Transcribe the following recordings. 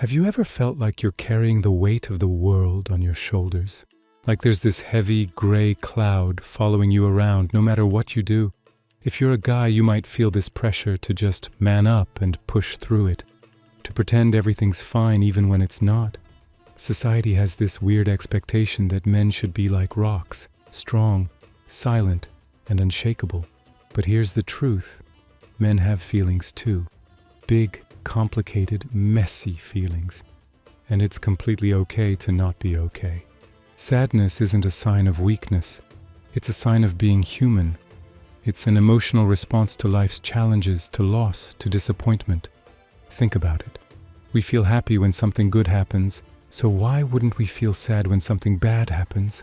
Have you ever felt like you're carrying the weight of the world on your shoulders? Like there's this heavy, gray cloud following you around no matter what you do? If you're a guy, you might feel this pressure to just man up and push through it, to pretend everything's fine even when it's not. Society has this weird expectation that men should be like rocks, strong, silent, and unshakable. But here's the truth. Men have feelings too. Big, complicated, messy feelings. And it's completely okay to not be okay. Sadness isn't a sign of weakness. It's a sign of being human. It's an emotional response to life's challenges, to loss, to disappointment. Think about it. We feel happy when something good happens, so why wouldn't we feel sad when something bad happens?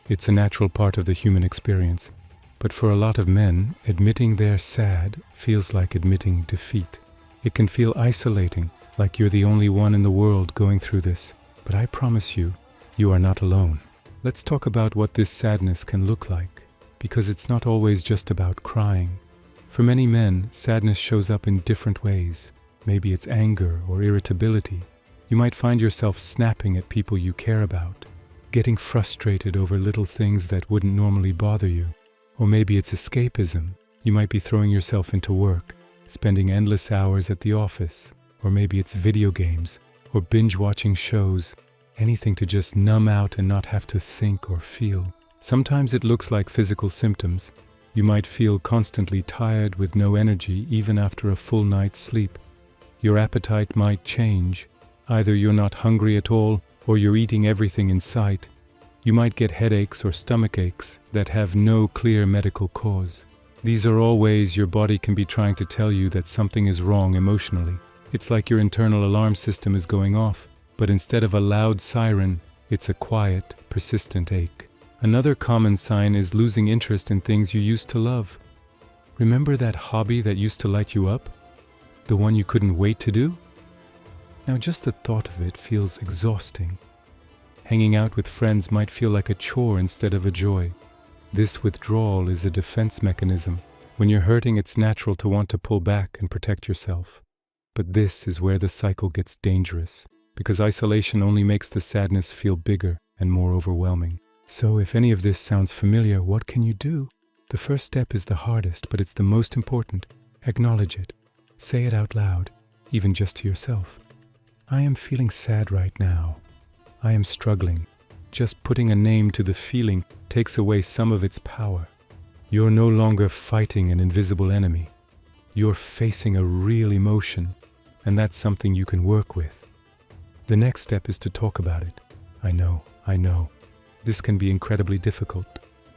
It's a natural part of the human experience. But for a lot of men, admitting they're sad feels like admitting defeat. It can feel isolating, like you're the only one in the world going through this. But I promise you, you are not alone. Let's talk about what this sadness can look like, because it's not always just about crying. For many men, sadness shows up in different ways. Maybe it's anger or irritability. You might find yourself snapping at people you care about, getting frustrated over little things that wouldn't normally bother you. Or maybe it's escapism. You might be throwing yourself into work, spending endless hours at the office. Or maybe it's video games, or binge-watching shows, anything to just numb out and not have to think or feel. Sometimes it looks like physical symptoms. You might feel constantly tired with no energy even after a full night's sleep. Your appetite might change. Either you're not hungry at all, or you're eating everything in sight. You might get headaches or stomach aches that have no clear medical cause. These are all ways your body can be trying to tell you that something is wrong emotionally. It's like your internal alarm system is going off, but instead of a loud siren, it's a quiet, persistent ache. Another common sign is losing interest in things you used to love. Remember that hobby that used to light you up? The one you couldn't wait to do? Now just the thought of it feels exhausting. Hanging out with friends might feel like a chore instead of a joy. This withdrawal is a defense mechanism. When you're hurting, it's natural to want to pull back and protect yourself. But this is where the cycle gets dangerous, because isolation only makes the sadness feel bigger and more overwhelming. So if any of this sounds familiar, what can you do? The first step is the hardest, but it's the most important. Acknowledge it. Say it out loud, even just to yourself. I am feeling sad right now. I am struggling. Just putting a name to the feeling takes away some of its power. You're no longer fighting an invisible enemy. You're facing a real emotion, and that's something you can work with. The next step is to talk about it. I know. This can be incredibly difficult.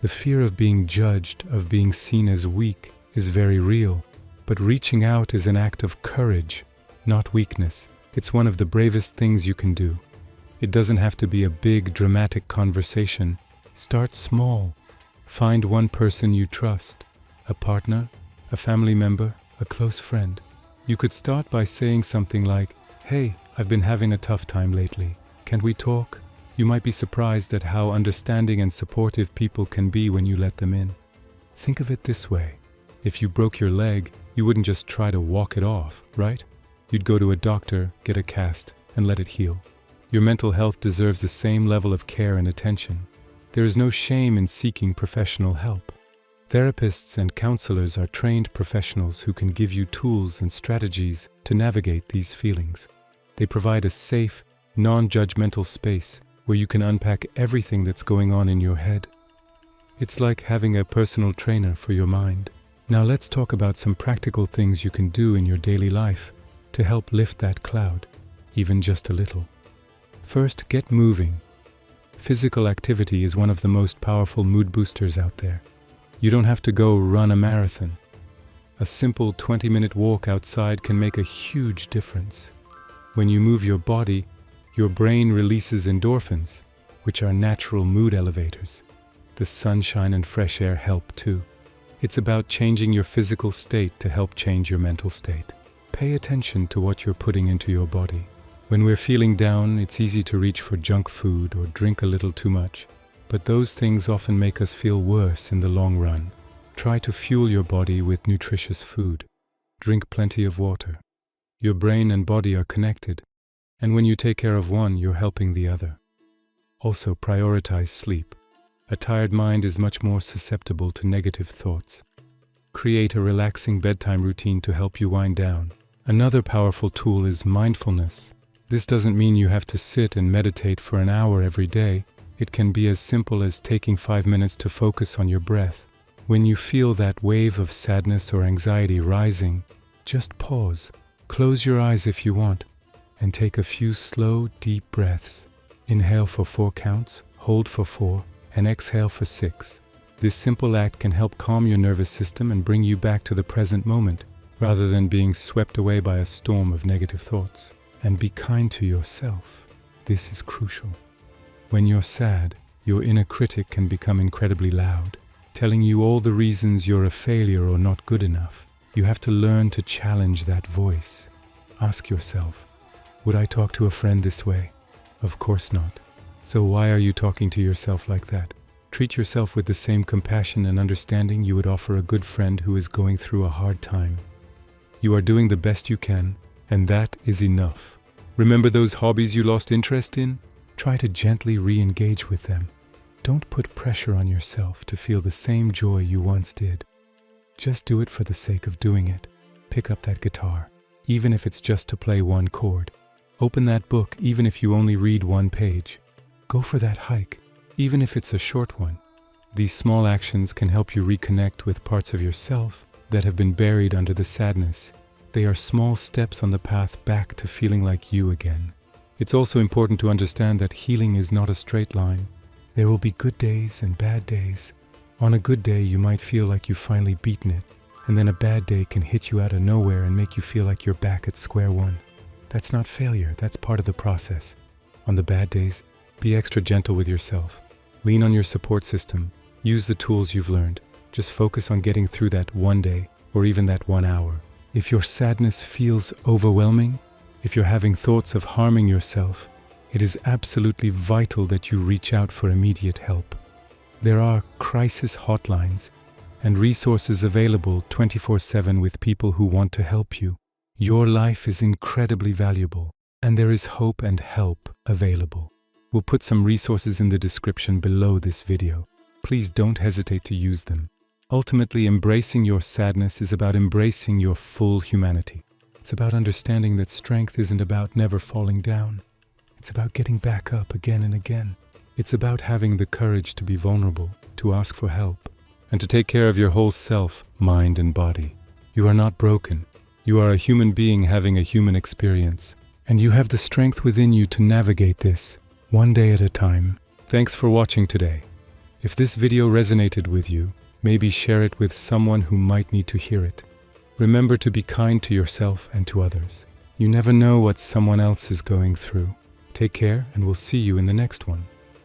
The fear of being judged, of being seen as weak, is very real. But reaching out is an act of courage, not weakness. It's one of the bravest things you can do. It doesn't have to be a big, dramatic conversation. Start small. Find one person you trust, a partner, a family member, a close friend. You could start by saying something like, "Hey, I've been having a tough time lately. Can we talk?" You might be surprised at how understanding and supportive people can be when you let them in. Think of it this way. If you broke your leg, you wouldn't just try to walk it off, right? You'd go to a doctor, get a cast, and let it heal. Your mental health deserves the same level of care and attention. There is no shame in seeking professional help. Therapists and counselors are trained professionals who can give you tools and strategies to navigate these feelings. They provide a safe, non-judgmental space where you can unpack everything that's going on in your head. It's like having a personal trainer for your mind. Now let's talk about some practical things you can do in your daily life to help lift that cloud, even just a little. First, get moving. Physical activity is one of the most powerful mood boosters out there. You don't have to go run a marathon. A simple 20-minute walk outside can make a huge difference. When you move your body, your brain releases endorphins, which are natural mood elevators. The sunshine and fresh air help too. It's about changing your physical state to help change your mental state. Pay attention to what you're putting into your body. When we're feeling down, it's easy to reach for junk food or drink a little too much. But those things often make us feel worse in the long run. Try to fuel your body with nutritious food. Drink plenty of water. Your brain and body are connected, And when you take care of one, you're helping the other. Also, prioritize sleep. A tired mind is much more susceptible to negative thoughts. Create a relaxing bedtime routine to help you wind down. Another powerful tool is mindfulness. This doesn't mean you have to sit and meditate for an hour every day. It can be as simple as taking 5 minutes to focus on your breath. When you feel that wave of sadness or anxiety rising, just pause. Close your eyes if you want, and take a few slow, deep breaths. Inhale for 4 counts, hold for 4, and exhale for 6. This simple act can help calm your nervous system and bring you back to the present moment, rather than being swept away by a storm of negative thoughts. And be kind to yourself. This is crucial. When you're sad, your inner critic can become incredibly loud, telling you all the reasons you're a failure or not good enough. You have to learn to challenge that voice. Ask yourself, would I talk to a friend this way? Of course not. So why are you talking to yourself like that? Treat yourself with the same compassion and understanding you would offer a good friend who is going through a hard time. You are doing the best you can, and that is enough. Remember those hobbies you lost interest in? Try to gently re-engage with them. Don't put pressure on yourself to feel the same joy you once did. Just do it for the sake of doing it. Pick up that guitar, even if it's just to play one chord. Open that book, even if you only read one page. Go for that hike, even if it's a short one. These small actions can help you reconnect with parts of yourself that have been buried under the sadness. They are small steps on the path back to feeling like you again. It's also important to understand that healing is not a straight line. There will be good days and bad days. On a good day, you might feel like you've finally beaten it, and then a bad day can hit you out of nowhere and make you feel like you're back at square one. That's not failure, that's part of the process. On the bad days, be extra gentle with yourself. Lean on your support system. Use the tools you've learned. Just focus on getting through that one day, or even that 1 hour. If your sadness feels overwhelming, if you're having thoughts of harming yourself, it is absolutely vital that you reach out for immediate help. There are crisis hotlines and resources available 24/7 with people who want to help you. Your life is incredibly valuable, and there is hope and help available. We'll put some resources in the description below this video. Please don't hesitate to use them. Ultimately, embracing your sadness is about embracing your full humanity. It's about understanding that strength isn't about never falling down. It's about getting back up again and again. It's about having the courage to be vulnerable, to ask for help, and to take care of your whole self, mind, and body. You are not broken. You are a human being having a human experience, and you have the strength within you to navigate this, one day at a time. Thanks for watching today. If this video resonated with you, maybe share it with someone who might need to hear it. Remember to be kind to yourself and to others. You never know what someone else is going through. Take care, and we'll see you in the next one.